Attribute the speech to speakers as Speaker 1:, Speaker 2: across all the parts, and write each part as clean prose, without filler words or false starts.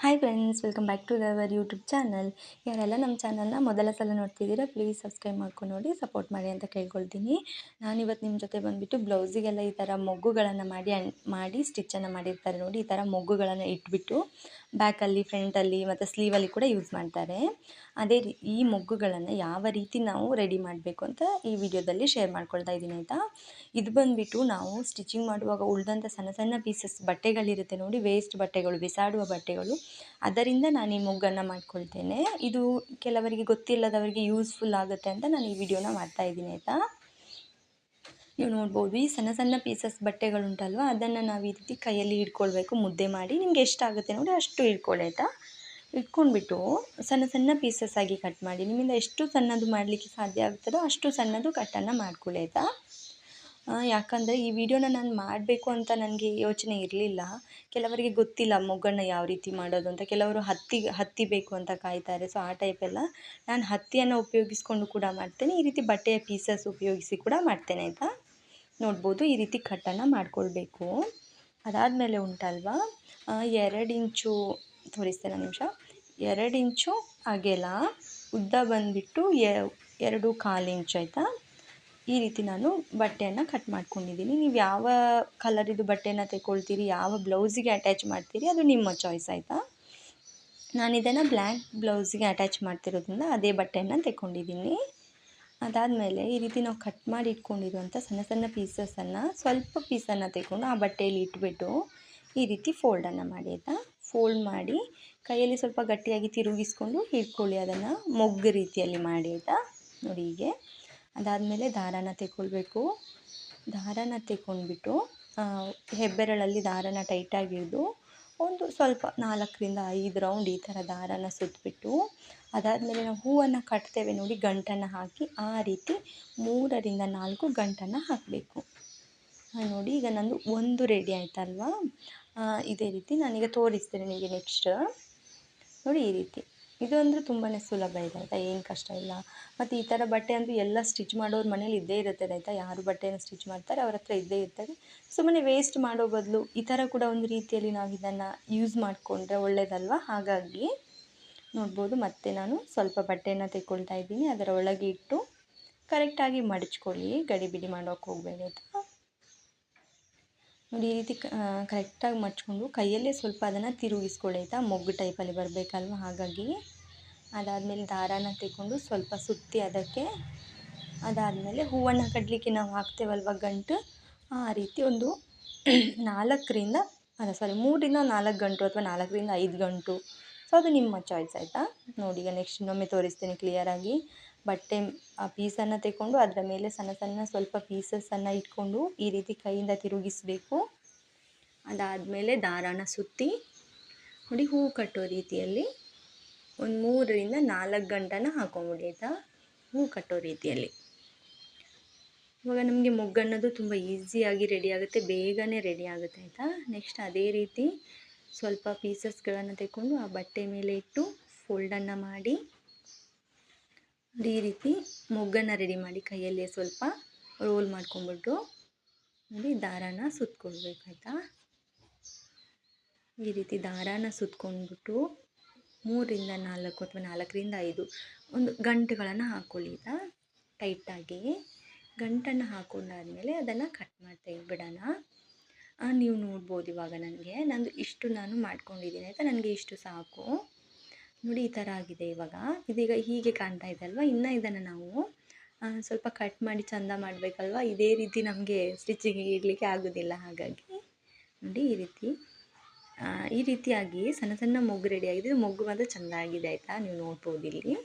Speaker 1: Hi friends, welcome back to our YouTube channel. ಯಾರೆಲ್ಲ ನಮ್ಮ ಚಾನಲ್ನ ಮೊದಲ ಸಲ ನೋಡ್ತಿದ್ದೀರಾ, ಪ್ಲೀಸ್ ಸಬ್ಸ್ಕ್ರೈಬ್ ಮಾಡ್ಕೊಂಡು ನೋಡಿ, ಸಪೋರ್ಟ್ ಮಾಡಿ ಅಂತ ಕೇಳ್ಕೊಳ್ತೀನಿ. ನಾನಿವತ್ತು ನಿಮ್ಮ ಜೊತೆ ಬಂದುಬಿಟ್ಟು ಬ್ಲೌಸಿಗೆಲ್ಲ ಈ ಥರ ಮೊಗ್ಗುಗಳನ್ನು ಮಾಡಿ ಸ್ಟಿಚ್ಚನ್ನು ಮಾಡಿರ್ತಾರೆ ನೋಡಿ. ಈ ಥರ ಮೊಗ್ಗುಗಳನ್ನು ಇಟ್ಬಿಟ್ಟು ಬ್ಯಾಕಲ್ಲಿ, ಫ್ರಂಟಲ್ಲಿ ಮತ್ತು ಸ್ಲೀವಲ್ಲಿ ಕೂಡ ಯೂಸ್ ಮಾಡ್ತಾರೆ. ಈ ಮೊಗ್ಗುಗಳನ್ನು ಯಾವ ರೀತಿ ನಾವು ರೆಡಿ ಮಾಡಬೇಕು ಅಂತ ಈ ವಿಡಿಯೋದಲ್ಲಿ ಶೇರ್ ಮಾಡ್ಕೊಳ್ತಾ ಇದ್ದೀನಿ ಆಯಿತಾ. ಇದು ಬಂದುಬಿಟ್ಟು ನಾವು ಸ್ಟಿಚಿಂಗ್ ಮಾಡುವಾಗ ಉಳಿದಂಥ ಸಣ್ಣ ಸಣ್ಣ ಪೀಸಸ್ ಬಟ್ಟೆಗಳಿರುತ್ತೆ ನೋಡಿ, ವೇಸ್ಟ್ ಬಟ್ಟೆಗಳು, ಬಿಸಾಡುವ ಬಟ್ಟೆಗಳು, ಅದರಿಂದ ನಾನು ಈ ಮೊಗ್ಗನ್ನು ಮಾಡ್ಕೊಳ್ತೇನೆ. ಇದು ಕೆಲವರಿಗೆ ಗೊತ್ತಿಲ್ಲದವರಿಗೆ ಯೂಸ್ಫುಲ್ ಆಗುತ್ತೆ ಅಂತ ನಾನು ಈ ವಿಡಿಯೋನ ಮಾಡ್ತಾಯಿದ್ದೀನಿ ಆಯಿತಾ. ನೀವು ನೋಡ್ಬೋದು, ಈ ಸಣ್ಣ ಸಣ್ಣ ಪೀಸಸ್ ಬಟ್ಟೆಗಳುಂಟಲ್ವ, ಅದನ್ನು ನಾವು ಈ ರೀತಿ ಕೈಯಲ್ಲಿ ಹಿಡ್ಕೊಳ್ಬೇಕು. ಮುದ್ದೆ ಮಾಡಿ ನಿಮಗೆ ಎಷ್ಟಾಗುತ್ತೆ ನೋಡಿ ಅಷ್ಟು ಹಿಡ್ಕೊಳ್ಳಿ ಆಯಿತಾ. ಇಟ್ಕೊಂಡ್ಬಿಟ್ಟು ಸಣ್ಣ ಸಣ್ಣ ಪೀಸಸ್ ಆಗಿ ಕಟ್ ಮಾಡಿ, ನಿಮ್ಮಿಂದ ಎಷ್ಟು ಸಣ್ಣದು ಮಾಡಲಿಕ್ಕೆ ಸಾಧ್ಯ ಆಗ್ತದೋ ಅಷ್ಟು ಸಣ್ಣದು ಕಟ್ಟನ್ನು ಮಾಡ್ಕೊಳ್ಳಿ ಆಯಿತಾ. ಯಾಕಂದರೆ ಈ ವಿಡಿಯೋನ ನಾನು ಮಾಡಬೇಕು ಅಂತ ನನಗೆ ಯೋಚನೆ ಇರಲಿಲ್ಲ. ಕೆಲವರಿಗೆ ಗೊತ್ತಿಲ್ಲ ಮೊಗ್ಗನ್ನು ಯಾವ ರೀತಿ ಮಾಡೋದು ಅಂತ. ಕೆಲವರು ಹತ್ತಿ ಬೇಕು ಅಂತ ಕಾಯ್ತಾರೆ. ಸೊ ಆ ಟೈಪೆಲ್ಲ ನಾನು ಹತ್ತಿಯನ್ನು ಉಪಯೋಗಿಸ್ಕೊಂಡು ಕೂಡ ಮಾಡ್ತೇನೆ, ಈ ರೀತಿ ಬಟ್ಟೆಯ ಪೀಸಸ್ ಉಪಯೋಗಿಸಿ ಕೂಡ ಮಾಡ್ತೇನೆ ಆಯಿತಾ. ನೋಡ್ಬೋದು, ಈ ರೀತಿ ಕಟ್ಟನ್ನು ಮಾಡ್ಕೊಳ್ಬೇಕು. ಅದಾದಮೇಲೆ ಉಂಟಲ್ವ, 2 ಇಂಚು ತೋರಿಸ್ತೇನೆ ನಿಮಿಷ. 2 ಇಂಚು ಅಗಲ, ಉದ್ದ ಬಂದುಬಿಟ್ಟು 2.25 ಇಂಚು ಆಯಿತಾ. ಈ ರೀತಿ ನಾನು ಬಟ್ಟೆಯನ್ನು ಕಟ್ ಮಾಡ್ಕೊಂಡಿದ್ದೀನಿ. ನೀವು ಯಾವ ಕಲರಿದು ಬಟ್ಟೆಯನ್ನು ತೆಗೊಳ್ತೀರಿ, ಯಾವ ಬ್ಲೌಸಿಗೆ ಅಟ್ಯಾಚ್ ಮಾಡ್ತೀರಿ, ಅದು ನಿಮ್ಮ ಚಾಯ್ಸ್ ಆಯಿತಾ. ನಾನಿದನ್ನು ಬ್ಲ್ಯಾಕ್ ಬ್ಲೌಸಿಗೆ ಅಟ್ಯಾಚ್ ಮಾಡ್ತಿರೋದ್ರಿಂದ ಅದೇ ಬಟ್ಟೆಯನ್ನು ತೆಕ್ಕೊಂಡಿದ್ದೀನಿ. ಅದಾದಮೇಲೆ ಈ ರೀತಿ ನಾವು ಕಟ್ ಮಾಡಿ ಇಟ್ಕೊಂಡಿರುವಂಥ ಸಣ್ಣ ಸಣ್ಣ ಪೀಸಸನ್ನು, ಸ್ವಲ್ಪ ಪೀಸನ್ನು ತೆಗೆದು ಆ ಬಟ್ಟೆಯಲ್ಲಿ ಇಟ್ಬಿಟ್ಟು ಈ ರೀತಿ ಫೋಲ್ಡನ್ನು ಮಾಡಿ ಆಯಿತಾ. ಫೋಲ್ಡ್ ಮಾಡಿ ಕೈಯಲ್ಲಿ ಸ್ವಲ್ಪ ಗಟ್ಟಿಯಾಗಿ ತಿರುಗಿಸ್ಕೊಂಡು ಹಿಡ್ಕೊಳ್ಳಿ, ಅದನ್ನು ಮೊಗ್ಗು ರೀತಿಯಲ್ಲಿ ಮಾಡಿ ಆಯಿತಾ. ನೋಡಿ ಹೀಗೆ. ಅದಾದಮೇಲೆ ದಾರಾನ ತೆಕ್ಕೊಳ್ಬೇಕು. ದಾರಾನ ತೆಕ್ಕೊಂಡ್ಬಿಟ್ಟು ಹೆಬ್ಬೆರಳಲ್ಲಿ ದಾರಾನ ಟೈಟಾಗಿ ಹಿಡಿದು ಒಂದು ಸ್ವಲ್ಪ 4ರಿಂದ 5 ರೌಂಡ್ ಈ ಥರ ದಾರಾನ ಸುತ್ತಬಿಟ್ಟು, ಅದಾದಮೇಲೆ ನಾವು ಹೂವನ್ನು ಕಟ್ತೇವೆ ನೋಡಿ, ಗಂಟನ್ನು ಹಾಕಿ ಆ ರೀತಿ 3ರಿಂದ 4 ಗಂಟನ್ನು ಹಾಕಬೇಕು. ನೋಡಿ, ಈಗ ನಂದು ಒಂದು ರೆಡಿ ಆಯ್ತಲ್ವಾ. ಇದೇ ರೀತಿ ನಾನೀಗ ತೋರಿಸ್ತೇನೆ ನಿಮಗೆ ನೆಕ್ಸ್ಟ್. ನೋಡಿ ಈ ರೀತಿ. ಇದು ಅಂದರೆ ತುಂಬಾ ಸುಲಭ ಇದೆ ಆಯಿತಾ, ಏನು ಕಷ್ಟ ಇಲ್ಲ. ಮತ್ತು ಈ ಥರ ಬಟ್ಟೆ ಅಂದರೆ ಎಲ್ಲ ಸ್ಟಿಚ್ ಮಾಡೋರು ಮನೇಲಿ ಇದ್ದೇ ಇರ್ತದೆ ಆಯಿತಾ. ಯಾರು ಬಟ್ಟೆಯನ್ನು ಸ್ಟಿಚ್ ಮಾಡ್ತಾರೆ ಅವ್ರ ಹತ್ರ ಇದ್ದೇ ಇರ್ತದೆ. ಸುಮ್ಮನೆ ವೇಸ್ಟ್ ಮಾಡೋ ಬದಲು ಈ ಥರ ಕೂಡ ಒಂದು ರೀತಿಯಲ್ಲಿ ನಾವು ಇದನ್ನು ಯೂಸ್ ಮಾಡಿಕೊಂಡ್ರೆ ಒಳ್ಳೆಯದಲ್ವ. ಹಾಗಾಗಿ ನೋಡ್ಬೋದು, ಮತ್ತೆ ನಾನು ಸ್ವಲ್ಪ ಬಟ್ಟೆಯನ್ನು ತೆಕ್ಕೊಳ್ತಾ ಇದ್ದೀನಿ. ಅದರ ಒಳಗೆ ಇಟ್ಟು ಕರೆಕ್ಟಾಗಿ ಮಡಚ್ಕೊಳ್ಳಿ, ಗಡಿಬಿಡಿ ಮಾಡೋಕ್ಕೆ ಹೋಗಬೇಡಿ ಆಯಿತಾ. ನೋಡಿ ಈ ರೀತಿ ಕರೆಕ್ಟಾಗಿ ಮಡ್ಚ್ಕೊಂಡು ಕೈಯಲ್ಲೇ ಸ್ವಲ್ಪ ಅದನ್ನು ತಿರುಗಿಸ್ಕೊಳ್ಳಿ ಆಯಿತಾ. ಮೊಗ್ಗು ಟೈಪಲ್ಲಿ ಬರಬೇಕಲ್ವ, ಹಾಗಾಗಿ. ಅದಾದಮೇಲೆ ದಾರಾನ ತೆಕ್ಕೊಂಡು ಸ್ವಲ್ಪ ಸುತ್ತಿ ಅದಕ್ಕೆ, ಅದಾದಮೇಲೆ ಹೂವನ್ನು ಕಟ್ಟಲಿಕ್ಕೆ ನಾವು ಹಾಕ್ತೇವಲ್ವ ಗಂಟು, ಆ ರೀತಿ ಒಂದು 3ರಿಂದ 4 ಗಂಟು ಅಥವಾ 4ರಿಂದ 5 ಗಂಟು. ಸೊ ಅದು ನಿಮ್ಮ ಚಾಯ್ಸ್ ಆಯಿತಾ. ನೋಡಿ, ಈಗ ನೆಕ್ಸ್ಟ್ ಇನ್ನೊಮ್ಮೆ ತೋರಿಸ್ತೇನೆ ಕ್ಲಿಯರಾಗಿ. ಬಟ್ಟೆ ಆ ಪೀಸನ್ನು ತೆಕ್ಕೊಂಡು ಅದರ ಮೇಲೆ ಸಣ್ಣ ಸಣ್ಣ ಸ್ವಲ್ಪ ಪೀಸಸನ್ನು ಇಟ್ಕೊಂಡು ಈ ರೀತಿ ಕೈಯಿಂದ ತಿರುಗಿಸಬೇಕು. ಅದಾದಮೇಲೆ ದಾರಾನ ಸುತ್ತಿ ನೋಡಿ, ಹೂ ಕಟ್ಟೋ ರೀತಿಯಲ್ಲಿ ಒಂದು 3ರಿಂದ 4 ಗಂಟನ್ನು ಹಾಕೊಂಬಿಡಿ ಆಯಿತಾ, ಹೂ ಕಟ್ಟೋ ರೀತಿಯಲ್ಲಿ. ಇವಾಗ ನಮಗೆ ಮೊಗ್ಗನ್ನೋದು ತುಂಬ ಈಸಿಯಾಗಿ ರೆಡಿ ಆಗುತ್ತೆ, ಬೇಗನೆ ರೆಡಿ ಆಗುತ್ತೆ ಆಯಿತಾ. ನೆಕ್ಸ್ಟ್ ಅದೇ ರೀತಿ ಸ್ವಲ್ಪ ಪೀಸಸ್ಗಳನ್ನು ತೆಕ್ಕೊಂಡು ಆ ಬಟ್ಟೆ ಮೇಲೆ ಇಟ್ಟು ಫೋಲ್ಡನ್ನು ಮಾಡಿ ಈ ರೀತಿ ಮೊಗ್ಗನ್ನು ರೆಡಿ ಮಾಡಿ ಕೈಯಲ್ಲಿ ಸ್ವಲ್ಪ ರೋಲ್ ಮಾಡ್ಕೊಂಬಿಟ್ಟು ನೋಡಿ ದಾರಾನ ಸುತ್ಕೊಳ್ಬೇಕಾಯ್ತಾ. ಈ ರೀತಿ ದಾರಾನ ಸುತ್ಕೊಂಡ್ಬಿಟ್ಟು 3ರಿಂದ 4 ಅಥವಾ 4ರಿಂದ 5 ಒಂದು ಗಂಟುಗಳನ್ನು ಹಾಕ್ಕೊಳ್ಳಿ ಆಯಿತಾ. ಟೈಟಾಗಿ ಗಂಟನ್ನು ಹಾಕೊಂಡಾದಮೇಲೆ ಅದನ್ನು ಕಟ್ ಮಾಡ್ತಾ ಬಿಡೋಣ. ನೀವು ನೋಡ್ಬೋದು, ಇವಾಗ ನಂದು ಇಷ್ಟು ನಾನು ಮಾಡ್ಕೊಂಡಿದ್ದೀನಿ ಆಯಿತಾ. ನನಗೆ ಇಷ್ಟು ಸಾಕು. ನೋಡಿ ಈ ಥರ ಆಗಿದೆ ಇವಾಗ. ಇದೀಗ ಹೀಗೆ ಕಾಣ್ತಾ ಇದೆ ಅಲ್ವಾ. ಇನ್ನು ಇದನ್ನು ನಾವು ಸ್ವಲ್ಪ ಕಟ್ ಮಾಡಿ ಚೆಂದ ಮಾಡಬೇಕಲ್ವ. ಇದೇ ರೀತಿ ನಮಗೆ ಸ್ಟಿಚಿಂಗಿಗೆ ಇಡಲಿಕ್ಕೆ ಆಗೋದಿಲ್ಲ. ಹಾಗಾಗಿ ನೋಡಿ ಈ ರೀತಿಯಾಗಿ ಸಣ್ಣ ಸಣ್ಣ ಮೊಗ್ಗು ರೆಡಿಯಾಗಿದೆ. ಇದು ಮೊಗ್ಗು ಮಾತ್ರ ಚೆಂದ ಆಗಿದೆ ಆಯಿತಾ, ನೀವು ನೋಡ್ಬೋದು ಇಲ್ಲಿ.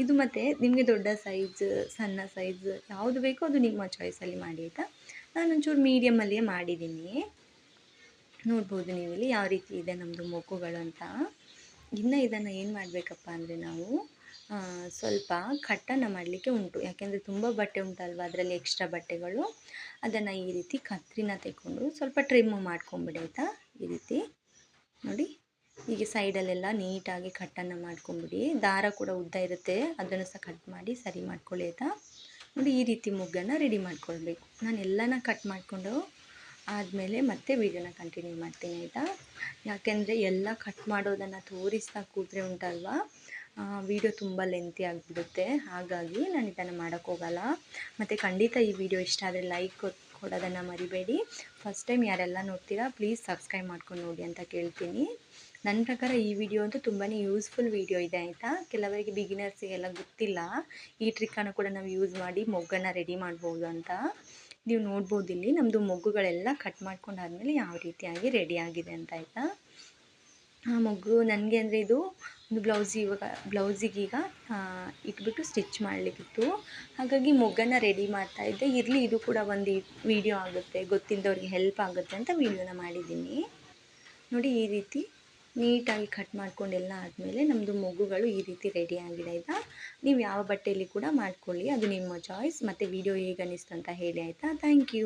Speaker 1: ಇದು ಮತ್ತು ನಿಮಗೆ ದೊಡ್ಡ ಸೈಜ್, ಸಣ್ಣ ಸೈಜ್ ಯಾವುದು ಬೇಕೋ ಅದು ನಿಮ್ಮ ಚಾಯ್ಸಲ್ಲಿ ಮಾಡಿ ಆಯಿತಾ. ನಾನೊಂಚೂರು ಮೀಡಿಯಮಲ್ಲಿಯೇ ಮಾಡಿದ್ದೀನಿ. ನೋಡ್ಬೋದು ನೀವಿಲ್ಲಿ ಯಾವ ರೀತಿ ಇದೆ ನಮ್ಮದು ಮೊಗ್ಗುಗಳು ಅಂತ. ಇನ್ನು ಇದನ್ನು ಏನು ಮಾಡಬೇಕಪ್ಪ ಅಂದರೆ ನಾವು ಸ್ವಲ್ಪ ಕಟ್ಟನ್ನು ಮಾಡಲಿಕ್ಕೆ ಉಂಟು. ಯಾಕೆಂದರೆ ತುಂಬ ಬಟ್ಟೆ ಉಂಟಲ್ವ, ಅದರಲ್ಲಿ ಎಕ್ಸ್ಟ್ರಾ ಬಟ್ಟೆಗಳು. ಅದನ್ನು ಈ ರೀತಿ ಕತ್ರಿನ ತೆಕ್ಕೊಂಡು ಸ್ವಲ್ಪ ಟ್ರಿಮ್ ಮಾಡ್ಕೊಂಬಿಡಿ ಆಯಿತಾ. ಈ ರೀತಿ ನೋಡಿ, ಹೀಗೆ ಸೈಡಲ್ಲೆಲ್ಲ ನೀಟಾಗಿ ಕಟ್ಟನ್ನು ಮಾಡ್ಕೊಂಬಿಡಿ. ದಾರ ಕೂಡ ಉದ್ದ ಇರುತ್ತೆ, ಅದನ್ನು ಸಹ ಕಟ್ ಮಾಡಿ ಸರಿ ಮಾಡ್ಕೊಳ್ಳಿ ಆಯಿತಾ. ನೋಡಿ ಈ ರೀತಿ ಮೊಗ್ಗನ್ನು ರೆಡಿ ಮಾಡ್ಕೊಳ್ಬೇಕು. ನಾನು ಎಲ್ಲನ ಕಟ್ ಮಾಡಿಕೊಂಡು ಆದಮೇಲೆ ಮತ್ತೆ ವೀಡಿಯೋನ ಕಂಟಿನ್ಯೂ ಮಾಡ್ತೀನಿ ಆಯಿತಾ. ಯಾಕೆಂದರೆ ಎಲ್ಲ ಕಟ್ ಮಾಡೋದನ್ನು ತೋರಿಸ್ತಾ ಕೂತ್ರೆ ಉಂಟಲ್ವಾ ವೀಡಿಯೋ ತುಂಬ ಲೆಂತಿ ಆಗಿಬಿಡುತ್ತೆ. ಹಾಗಾಗಿ ನಾನು ಇದನ್ನು ಮಾಡೋಕ್ಕೋಗಲ್ಲ. ಮತ್ತು ಖಂಡಿತ ಈ ವಿಡಿಯೋ ಇಷ್ಟ ಆದರೆ ಲೈಕ್ ಕೊಡೋದನ್ನು ಮರಿಬೇಡಿ. ಫಸ್ಟ್ ಟೈಮ್ ಯಾರೆಲ್ಲ ನೋಡ್ತೀರಾ ಪ್ಲೀಸ್ ಸಬ್ಸ್ಕ್ರೈಬ್ ಮಾಡ್ಕೊಂಡು ನೋಡಿ ಅಂತ ಕೇಳ್ತೀನಿ. ನನ್ನ ಪ್ರಕಾರ ಈ ವಿಡಿಯೋ ಅಂತೂ ತುಂಬಾ ಯೂಸ್ಫುಲ್ ವಿಡಿಯೋ ಇದೆ ಆಯಿತಾ. ಕೆಲವರಿಗೆ ಬಿಗಿನರ್ಸಿಗೆಲ್ಲ ಗೊತ್ತಿಲ್ಲ ಈ ಟ್ರಿಕ್ಕನ್ನು ಕೂಡ ನಾವು ಯೂಸ್ ಮಾಡಿ ಮೊಗ್ಗನ್ನು ರೆಡಿ ಮಾಡ್ಬೋದು ಅಂತ. ನೀವು ನೋಡ್ಬೋದು ಇಲ್ಲಿ ನಮ್ಮದು ಮೊಗ್ಗುಗಳೆಲ್ಲ ಕಟ್ ಮಾಡ್ಕೊಂಡಾದ್ಮೇಲೆ ಯಾವ ರೀತಿಯಾಗಿ ರೆಡಿ ಆಗಿದೆ ಅಂತ ಆಯಿತಾ. ಆ ಮೊಗ್ಗು ನನಗೆ ಅಂದರೆ ಇದು ಒಂದು ಬ್ಲೌಸಿಗೀಗ ಇಟ್ಬಿಟ್ಟು ಸ್ಟಿಚ್ ಮಾಡಲಿಕ್ಕಿತ್ತು. ಹಾಗಾಗಿ ಮೊಗ್ಗನ್ನು ರೆಡಿ ಮಾಡ್ತಾಯಿದ್ದೆ. ಇರಲಿ ಇದು ಕೂಡ ಒಂದು ವಿಡಿಯೋ ಆಗುತ್ತೆ, ಗೊತ್ತಿಲ್ಲದವ್ರಿಗೆ ಹೆಲ್ಪ್ ಆಗುತ್ತೆ ಅಂತ ವಿಡಿಯೋನ ಮಾಡಿದ್ದೀನಿ. ನೋಡಿ ಈ ರೀತಿ ನೀಟಾಗಿ ಕಟ್ ಮಾಡ್ಕೊಂಡೆಲ್ಲ ಆದಮೇಲೆ ನಮ್ಮದು ಮೊಗ್ಗುಗಳು ಈ ರೀತಿ ರೆಡಿ ಆಗಿದೆ ಆಯಿತಾ. ನೀವು ಯಾವ ಬಟ್ಟೆಯಲ್ಲಿ ಕೂಡ ಮಾಡ್ಕೊಳ್ಳಿ, ಅದು ನಿಮ್ಮ ಚಾಯ್ಸ್. ಮತ್ತು ವಿಡಿಯೋ ಹೇಗೆ ಅನ್ನಿಸ್ತು ಅಂತ ಹೇಳಿ ಆಯಿತಾ. Thank you.